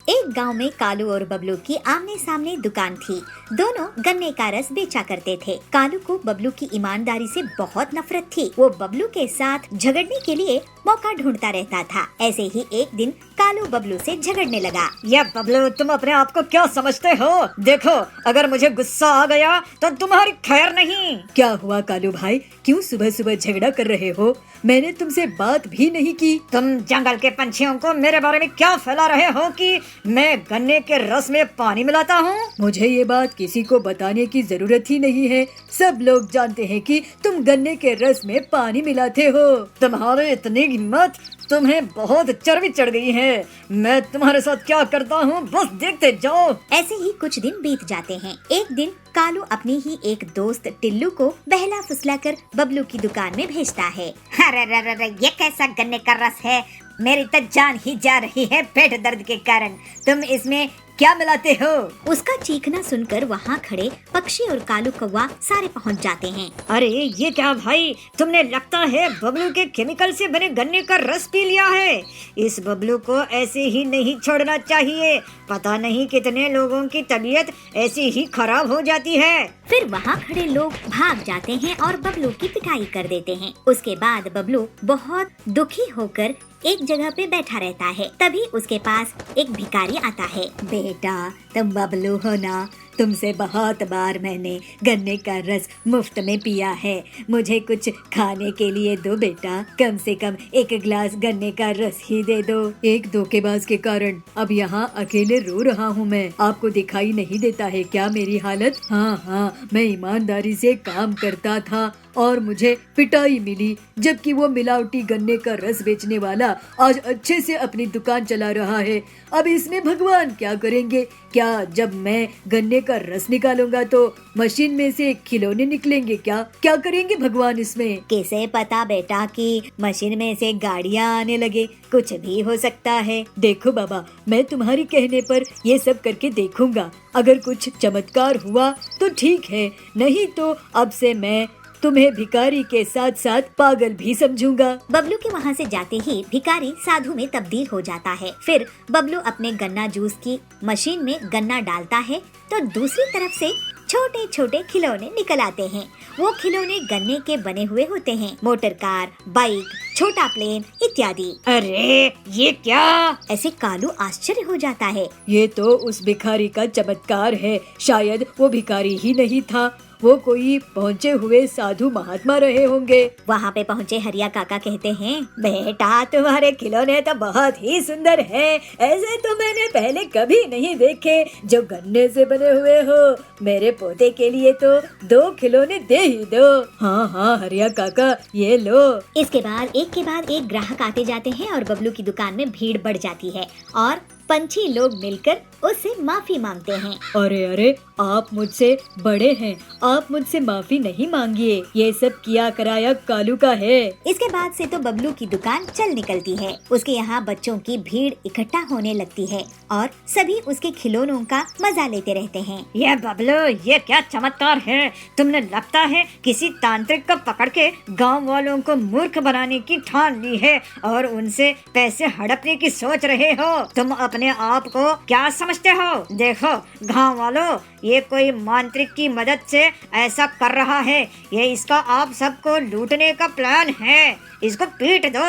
एक गांव में कालू और बबलू की आमने सामने दुकान थी। दोनों गन्ने का रस बेचा करते थे। कालू को बबलू की ईमानदारी से बहुत नफरत थी। वो बबलू के साथ झगड़ने के लिए मौका ढूंढता रहता था। ऐसे ही एक दिन कालू बबलू से झगड़ने लगा। या बबलू, तुम अपने आप को क्या समझते हो? देखो, अगर मुझे गुस्सा आ गया तो तुम्हारी खैर नहीं। क्या हुआ कालू भाई, क्यों सुबह सुबह झगड़ा कर रहे हो? मैंने तुमसे बात भी नहीं की। तुम जंगल के पंछियों को मेरे बारे में क्या फैला रहे हो कि मैं गन्ने के रस में पानी मिलाता हूँ? मुझे ये बात किसी को बताने की जरूरत ही नहीं है। सब लोग जानते हैं कि तुम गन्ने के रस में पानी मिलाते हो। तुम्हारी इतनी हिम्मत, तुम्हें बहुत चर्बी चढ़ गई है। मैं तुम्हारे साथ क्या करता हूँ बस देखते जाओ। ऐसे ही कुछ दिन बीत जाते हैं। एक दिन कालू अपनी ही एक दोस्त टिल्लू को बहला फुसलाकर बबलू की दुकान में भेजता है। अरे, ये कैसा गन्ने का रस है? मेरी तो जान ही जा रही है पेट दर्द के कारण। तुम इसमें क्या मिलाते हो? उसका चीखना सुनकर वहाँ खड़े पक्षी और कालू कौवा सारे पहुँच जाते हैं। अरे ये क्या भाई, तुमने लगता है बबलू के केमिकल से बने गन्ने का रस पी लिया है। इस बबलू को ऐसे ही नहीं छोड़ना चाहिए। पता नहीं कितने लोगों की तबीयत ऐसी ही खराब हो जाती है। फिर वहाँ खड़े लोग भाग जाते हैं और बबलू की पिटाई कर देते हैं। उसके बाद बबलू बहुत दुखी होकर एक जगह पे बैठा रहता है। तभी उसके पास एक भिखारी आता है। बेटा, तुम बबलू हो ना? तुमसे बहुत बार मैंने गन्ने का रस मुफ्त में पिया है। मुझे कुछ खाने के लिए दो बेटा, कम से कम एक गिलास गन्ने का रस ही दे दो। एक धोखेबाज के कारण अब यहाँ अकेले रो रहा हूँ मैं। आपको दिखाई नहीं देता है क्या मेरी हालत? हाँ, मैं ईमानदारी से काम करता था और मुझे पिटाई मिली, जबकि वो मिलावटी गन्ने का रस बेचने वाला आज अच्छे से अपनी दुकान चला रहा है। अब इसमें भगवान क्या करेंगे? क्या जब मैं गन्ने का रस निकालूंगा तो मशीन में से खिलौने निकलेंगे क्या? क्या करेंगे भगवान इसमें? कैसे पता बेटा कि मशीन में से गाड़ियाँ आने लगे? कुछ भी हो सकता है। देखो बाबा, मैं तुम्हारी कहने पर ये सब करके देखूंगा। अगर कुछ चमत्कार हुआ तो ठीक है, नहीं तो अब से मैं तुम्हें भिखारी के साथ साथ पागल भी समझूंगा। बबलू के वहाँ से जाते ही भिखारी साधु में तब्दील हो जाता है। फिर बबलू अपने गन्ना जूस की मशीन में गन्ना डालता है तो दूसरी तरफ से छोटे छोटे खिलौने निकल आते हैं। वो खिलौने गन्ने के बने हुए होते हैं। मोटर कार, बाइक, छोटा प्लेन इत्यादि। अरे ये क्या? ऐसे कालू आश्चर्य हो जाता है। ये तो उस भिखारी का चमत्कार है। शायद वो भिखारी ही नहीं था, वो कोई पहुँचे हुए साधु महात्मा रहे होंगे। वहाँ पे पहुँचे हरिया काका कहते हैं, बेटा, तुम्हारे खिलौने तो बहुत ही सुंदर हैं। ऐसे तो मैंने पहले कभी नहीं देखे जो गन्ने से बने हुए हो। मेरे पोते के लिए तो 2 खिलौने दे ही दो। हाँ, हरिया काका, ये लो। इसके बाद एक ग्राहक आते जाते हैं और बबलू की दुकान में भीड़ बढ़ जाती है और पंछी लोग मिलकर उससे माफी मांगते हैं। अरे, आप मुझसे बड़े हैं, आप मुझसे माफी नहीं मांगिए। ये सब किया कराया कालू का है। इसके बाद से तो बबलू की दुकान चल निकलती है। उसके यहाँ बच्चों की भीड़ इकट्ठा होने लगती है और सभी उसके खिलौनों का मजा लेते रहते हैं। ये बबलू, ये क्या चमत्कार है? तुमने लगता है किसी तांत्रिक को पकड़ के गाँव वालों को मूर्ख बनाने की ठान ली है और उनसे पैसे हड़पने की सोच रहे हो। तुम अपने आप को क्या समझते हो? देखो गाँव वालों, ये कोई मांत्रिक की मदद से ऐसा कर रहा है। ये इसका आप सबको लूटने का प्लान है। इसको पीट दो।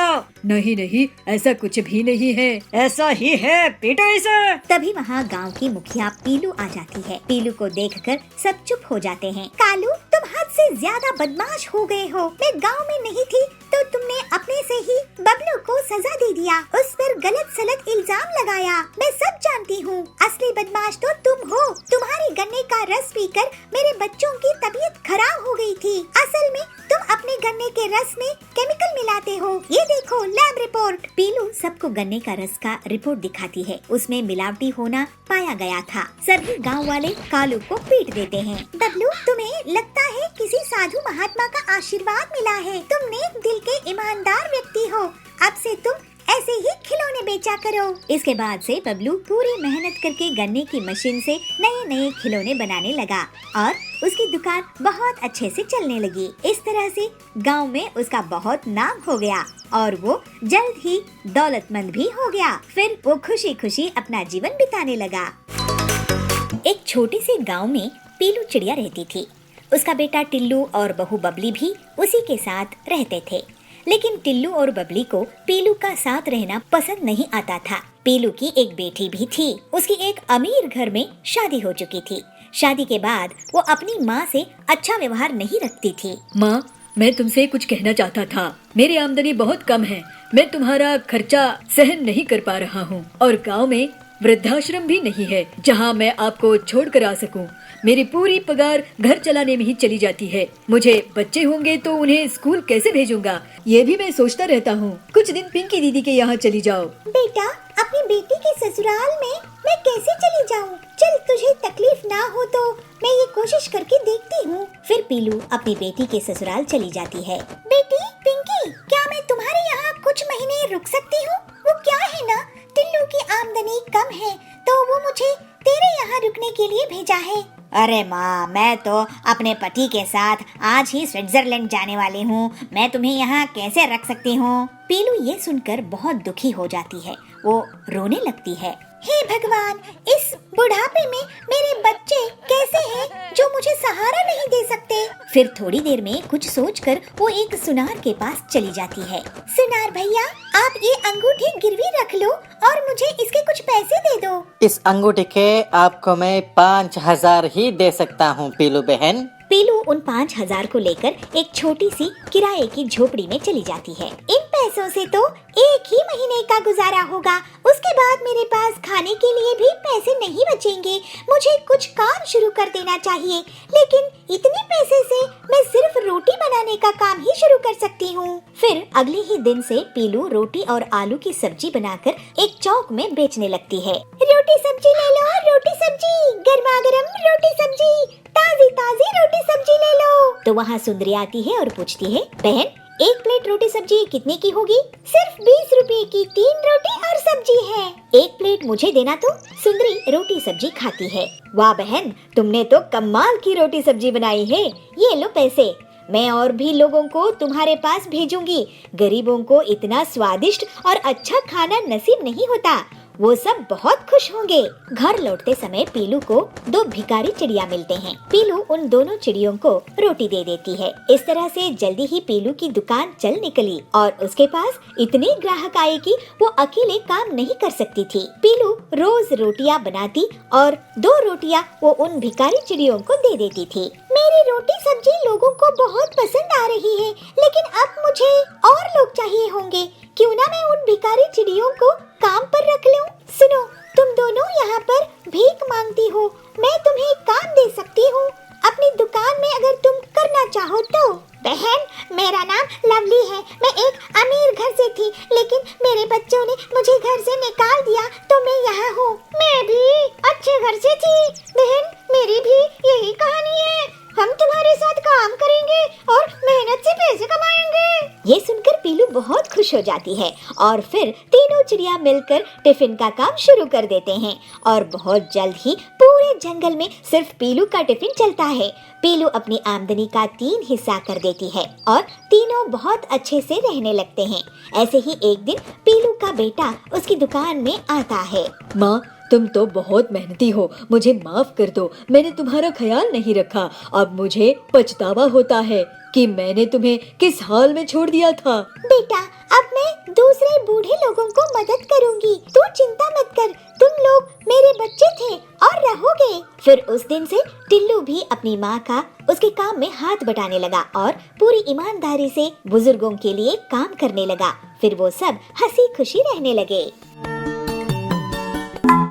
नहीं, ऐसा कुछ भी नहीं है। ऐसा ही है, पीटो इसे। तभी वहाँ गांव की मुखिया पीलू आ जाती है। पीलू को देखकर सब चुप हो जाते हैं। कालू, तुम हद से ज्यादा बदमाश हो गए हो। मैं गांव में नहीं थी तो तुमने अपने से ही बबलू को सजा दे दिया, उस पर गलत सलत इल्जाम लगाया। मैं सब जानती हूँ, असली बदमाश तो तुम हो। तुम्हारे गन्ने का रस पीकर मेरे बच्चों की तबीयत खराब हो गई थी। असल में तुम अपने गन्ने के रस में केमिकल मिलाते हो। ये देखो लैब रिपोर्ट। पीलू सबको गन्ने का रस का रिपोर्ट दिखाती है। उसमें मिलावटी होना पाया गया था। सभी गांव वाले कालू को पीट देते हैं। बबलू, तुम्हें लगता है किसी साधु महात्मा का आशीर्वाद मिला है। तुम नेक दिल के ईमानदार व्यक्ति हो। अब से तुम ऐसे ही खिलौने बेचा करो। इसके बाद से बबलू पूरी मेहनत करके गन्ने की मशीन से नए नए खिलौने बनाने लगा और उसकी दुकान बहुत अच्छे से चलने लगी। इस तरह से गांव में उसका बहुत नाम हो गया और वो जल्द ही दौलतमंद भी हो गया। फिर वो खुशी खुशी अपना जीवन बिताने लगा। एक छोटे से गांव में पीलू चिड़िया रहती थी। उसका बेटा टिल्लू और बहू बबली भी उसी के साथ रहते थे। लेकिन टिल्लू और बबली को पीलू का साथ रहना पसंद नहीं आता था। पीलू की एक बेटी भी थी। उसकी एक अमीर घर में शादी हो चुकी थी। शादी के बाद वो अपनी माँ से अच्छा व्यवहार नहीं रखती थी। माँ, मैं तुमसे कुछ कहना चाहता था। मेरी आमदनी बहुत कम है। मैं तुम्हारा खर्चा सहन नहीं कर पा रहा हूँ और गांव में वृद्धाश्रम भी नहीं है जहाँ मैं आपको छोड़ कर आ सकूं। मेरी पूरी पगार घर चलाने में ही चली जाती है। मुझे बच्चे होंगे तो उन्हें स्कूल कैसे भेजूंगा, ये भी मैं सोचता रहता हूँ। कुछ दिन पिंकी दीदी के यहाँ चली जाओ। बेटा, अपनी बेटी के ससुराल में मैं कैसे चली जाऊँ? चल, तुझे तकलीफ ना हो तो मैं ये कोशिश करके देखती हूँ। फिर पीलू अपनी बेटी के ससुराल चली जाती है। बेटी पिंकी, क्या मैं तुम्हारे यहाँ कुछ महीने रुक सकती हूँ? वो क्या है ना, टिल्लू की आमदनी कम है तो वो मुझे तेरे यहाँ रुकने के लिए भेजा है। अरे माँ, मैं तो अपने पति के साथ आज ही स्विट्जरलैंड जाने वाली हूँ। मैं तुम्हें यहाँ कैसे रख सकती हूँ? पीलू ये सुनकर बहुत दुखी हो जाती है। वो रोने लगती है। हे भगवान, इस बुढ़ापे में मेरे बच्चे कैसे हैं जो मुझे सहारा नहीं दे सकते। फिर थोड़ी देर में कुछ सोचकर वो एक सुनार के पास चली जाती है। सुनार भैया, आप ये अंगूठी गिरवी रख लो और मुझे इसके कुछ पैसे दे दो। इस अंगूठी के आपको मैं 5,000 ही दे सकता हूँ पीलू बहन। पीलू उन 5,000 को लेकर एक छोटी सी किराए की झोपड़ी में चली जाती है। इन पैसों से तो एक ही महीने का गुजारा होगा। उसके बाद मेरे पास खाने के लिए भी पैसे नहीं बचेंगे। मुझे कुछ काम शुरू कर देना चाहिए, लेकिन इतने पैसे से मैं सिर्फ रोटी बनाने का काम ही शुरू कर सकती हूँ। फिर अगले ही दिन से पीलू रोटी और आलू की सब्जी बनाकर एक चौक में बेचने लगती है। रोटी सब्जी ले लो, रोटी सब्जी, गर्मा गर्म रोटी सब्जी, ताजी ताजी रोटी सब्जी ले लो। तो वहाँ सुंदरी आती है और पूछती है, बहन, एक प्लेट रोटी सब्जी कितने की होगी? सिर्फ 20 रुपए की 3 रोटी और सब्जी है। एक प्लेट मुझे देना। तो सुंदरी रोटी सब्जी खाती है। वाह बहन, तुमने तो कमाल की रोटी सब्जी बनाई है। ये लो पैसे, मैं और भी लोगों को तुम्हारे पास भेजूंगी। गरीबों को इतना स्वादिष्ट और अच्छा खाना नसीब नहीं होता। वो सब बहुत खुश होंगे। घर लौटते समय पीलू को 2 भिखारी चिड़िया मिलते हैं। पीलू उन दोनों चिड़ियों को रोटी दे देती है। इस तरह से जल्दी ही पीलू की दुकान चल निकली और उसके पास इतने ग्राहक आए कि वो अकेले काम नहीं कर सकती थी। पीलू रोज रोटियां बनाती और 2 रोटियां वो उन भिखारी चिड़ियों को दे देती थी। मेरी रोटी सब्जी लोगों को बहुत पसंद आ रही है, लेकिन अब मुझे और लोग चाहिए होंगे। क्यों ना मैं उन भिखारी चिड़ियों को काम पर रख लूं? सुनो, तुम दोनों यहाँ पर भीख मांगती हो, मैं तुम्हें काम दे सकती हूँ अपनी दुकान में अगर तुम करना चाहो तो। बहन, मेरा नाम लवली है। मैं एक अमीर घर से थी, लेकिन मेरे बच्चों ने मुझे घर से निकाल दिया तो मैं यहाँ हूँ। मैं भी अच्छे घर से थी बहन, मेरी भी यही कहानी है। हम तुम्हारे साथ काम करेंगे और मेहनत से पैसे कमाएंगे। ये सुनकर पीलू बहुत खुश हो जाती है और फिर तीनों चिड़िया मिलकर टिफिन का काम शुरू कर देते हैं और बहुत जल्द ही पूरे जंगल में सिर्फ पीलू का टिफिन चलता है। पीलू अपनी आमदनी का 3 हिस्सा कर देती है और तीनों बहुत अच्छे से रहने लगते हैं। ऐसे ही एक दिन पीलू का बेटा उसकी दुकान में आता है। माँ, तुम तो बहुत मेहनती हो, मुझे माफ कर दो। मैंने तुम्हारा ख्याल नहीं रखा। अब मुझे पछतावा होता है कि मैंने तुम्हें किस हाल में छोड़ दिया था। बेटा, अब मैं दूसरे बूढ़े लोगों को मदद करूंगी। तू चिंता मत कर, तुम लोग मेरे बच्चे थे और रहोगे। फिर उस दिन से टिल्लू भी अपनी माँ का उसके काम में हाथ बटाने लगा और पूरी ईमानदारी से बुजुर्गों के लिए काम करने लगा। फिर वो सब हंसी खुशी रहने लगे।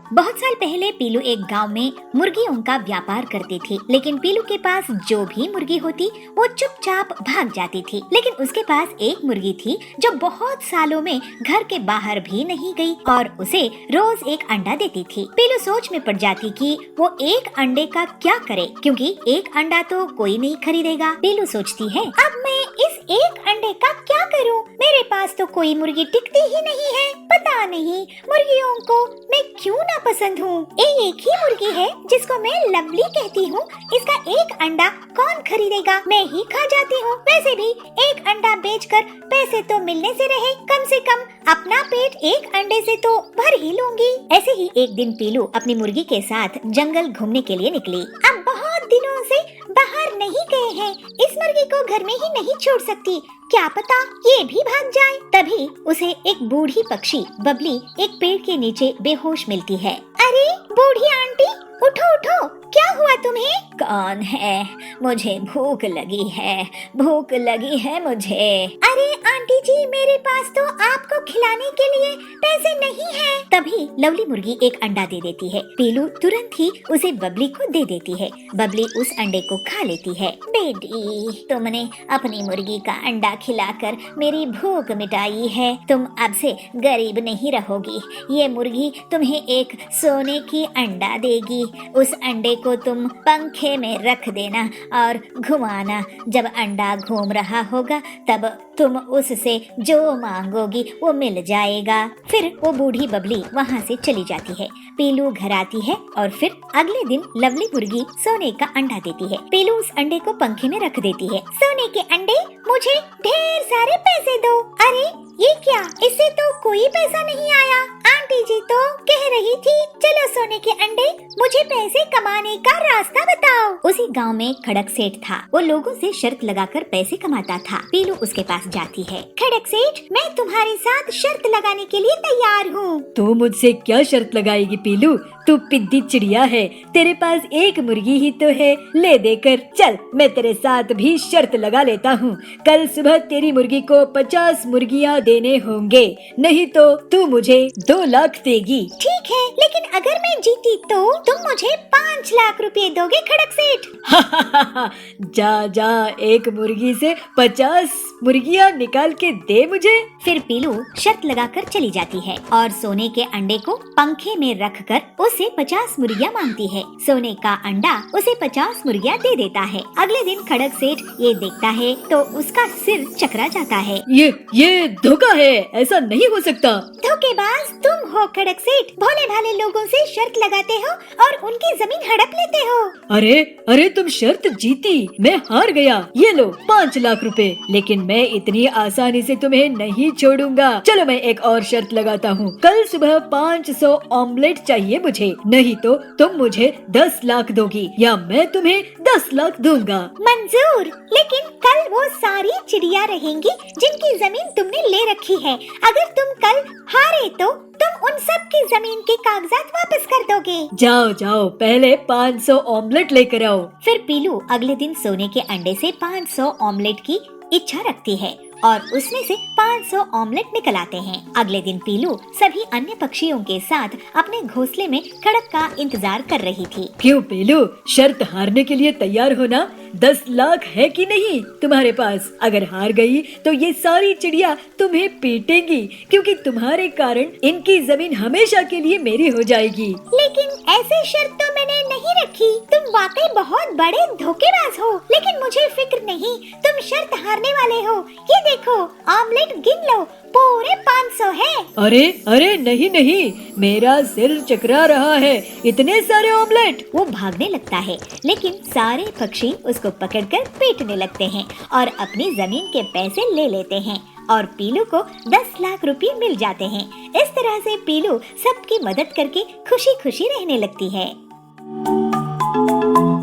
बहुत साल पहले पीलू एक गांव में मुर्गियों का व्यापार करती थी, लेकिन पीलू के पास जो भी मुर्गी होती वो चुपचाप भाग जाती थी। लेकिन उसके पास एक मुर्गी थी जो बहुत सालों में घर के बाहर भी नहीं गई और उसे रोज एक अंडा देती थी। पीलू सोच में पड़ जाती कि वो एक अंडे का क्या करे, क्योंकि एक अंडा तो कोई नहीं खरीदेगा। पीलू सोचती है, अब मैं इस एक अंडे का क्या करूं? मेरे पास तो कोई मुर्गी टिकती ही नहीं है। पता नहीं मुर्गियों को मैं क्यों ना पसंद हूँ। एक ही मुर्गी है जिसको मैं लवली कहती हूँ। इसका एक अंडा कौन खरीदेगा? मैं ही खा जाती हूँ। वैसे भी एक अंडा बेचकर पैसे तो मिलने से रहे, कम से कम अपना पेट एक अंडे से तो भर ही लूंगी। ऐसे ही एक दिन पीलू अपनी मुर्गी के साथ जंगल घूमने के लिए निकली। अब बहुत दिनों से बाहर नहीं गए हैं। इस मुर्गी को घर में ही नहीं छोड़ सकती, क्या पता ये भी भाग जाए। तभी उसे एक बूढ़ी पक्षी बबली एक पेड़ के नीचे बेहोश मिलती है। अरे बूढ़ी आंटी, उठो उठो, क्या हुआ तुम्हें? कौन है? मुझे भूख लगी है, भूख लगी है मुझे। अरे आंटी जी, मेरे पास तो आपको खिलाने के लिए पैसे नहीं हैं। तभी लवली मुर्गी एक अंडा दे देती है। पीलू तुरंत ही उसे बबली को दे देती है। बबली उस अंडे को खा लेती है। बेटी, तुमने अपनी मुर्गी का अंडा खिलाकर मेरी भूख मिटाई है। तुम अब से गरीब नहीं रहोगी। ये मुर्गी तुम्हें एक सोने की अंडा देगी। उस अंडे को तुम पंखे में रख देना और घुमाना। जब अंडा घूम रहा होगा तब तुम उससे जो मांगोगी वो मिल जाएगा। फिर वो बूढ़ी बबली वहाँ से चली जाती है। पीलू घर आती है और फिर अगले दिन लवली मुर्गी सोने का अंडा देती है। पीलू उस अंडे को पंखे में रख देती है। सोने के अंडे, मुझे ढेर सारे पैसे दो। अरे ये क्या, इससे तो कोई पैसा नहीं आया। आंटी जी तो कह रही थी चलो सोने के अंडे, मुझे पैसे कमाने का रास्ता बताओ। उसी गांव में खड़क सेठ था। वो लोगों से शर्त लगाकर पैसे कमाता था। पीलू उसके पास जाती है। खड़क सेठ, मैं तुम्हारे साथ शर्त लगाने के लिए तैयार हूँ। तू मुझसे क्या शर्त लगाएगी पीलू? तू पिद्दी चिड़िया है, तेरे पास एक मुर्गी ही तो है। ले देकर चल, मैं तेरे साथ भी शर्त लगा लेता हूँ। कल सुबह तेरी मुर्गी को 50 मुर्गियाँ देने होंगे, नहीं तो तू मुझे 2 लाख देगी। ठीक है, लेकिन अगर मैं जीती तो तुम मुझे 5 लाख रुपए दोगे खड़क सेठ? जा जा, एक मुर्गी से 50 मुर्गियाँ निकाल के दे मुझे। फिर पीलू शर्त लगाकर चली जाती है और सोने के अंडे को पंखे में रखकर उसे 50 मुर्गियाँ मांगती है। सोने का अंडा उसे 50 मुर्गियाँ दे देता है। अगले दिन खड़क सेठ ये देखता है तो उसका सिर चकरा जाता है। ये धोखा है, ऐसा नहीं हो सकता। धोखेबाज तुम हो खड़क सेठ। भोले भाले लोगों से शर्त लगाते हो और उनकी जमीन हड़प लेते हो। अरे तुम शर्त जीती, मैं हार गया। ये लो 5 लाख रुपए। लेकिन मैं इतनी आसानी से तुम्हें नहीं छोड़ूंगा। चलो मैं एक और शर्त लगाता हूँ। कल सुबह 500 ऑमलेट चाहिए मुझे, नहीं तो तुम मुझे 10 लाख दोगी या मैं तुम्हें 10 लाख दूंगा। मंजूर, लेकिन कल वो सारी चिड़िया रहेंगी जिनकी जमीन तुमने ले रखी है। अगर तुम कल हारे तो तुम उन सब की जमीन के कागजात वापस कर दोगे। जाओ जाओ, पहले 500 ऑमलेट लेकर आओ। फिर पीलू अगले दिन सोने के अंडे से 500 ऑमलेट की इच्छा रखती है और उसमें से 500 ऑमलेट निकल आते हैं। अगले दिन पीलू सभी अन्य पक्षियों के साथ अपने घोंसले में खड़क का इंतजार कर रही थी। क्यों पीलू, शर्त हारने के लिए तैयार हो ना? 10 लाख है कि नहीं तुम्हारे पास? अगर हार गई तो ये सारी चिड़िया तुम्हें पीटेंगी, क्योंकि तुम्हारे कारण इनकी जमीन हमेशा के लिए मेरी हो जाएगी। लेकिन ऐसी शर्त तो मैंने नहीं रखी। तुम वाकई बहुत बड़े धोखेबाज हो। लेकिन मुझे फिक्र नहीं, तुम शर्त हारने वाले हो। ये देखो, ऑमलेट गिन लो, पूरे 500 है। अरे नहीं, मेरा सिर चकरा रहा है। इतने सारे ऑमलेट। वो भागने लगता है, लेकिन सारे पक्षी उसको पकड़कर पीटने लगते हैं और अपनी जमीन के पैसे ले लेते हैं और पीलू को 10 लाख रुपए मिल जाते हैं। इस तरह से पीलू सबकी मदद करके खुशी खुशी रहने लगती है।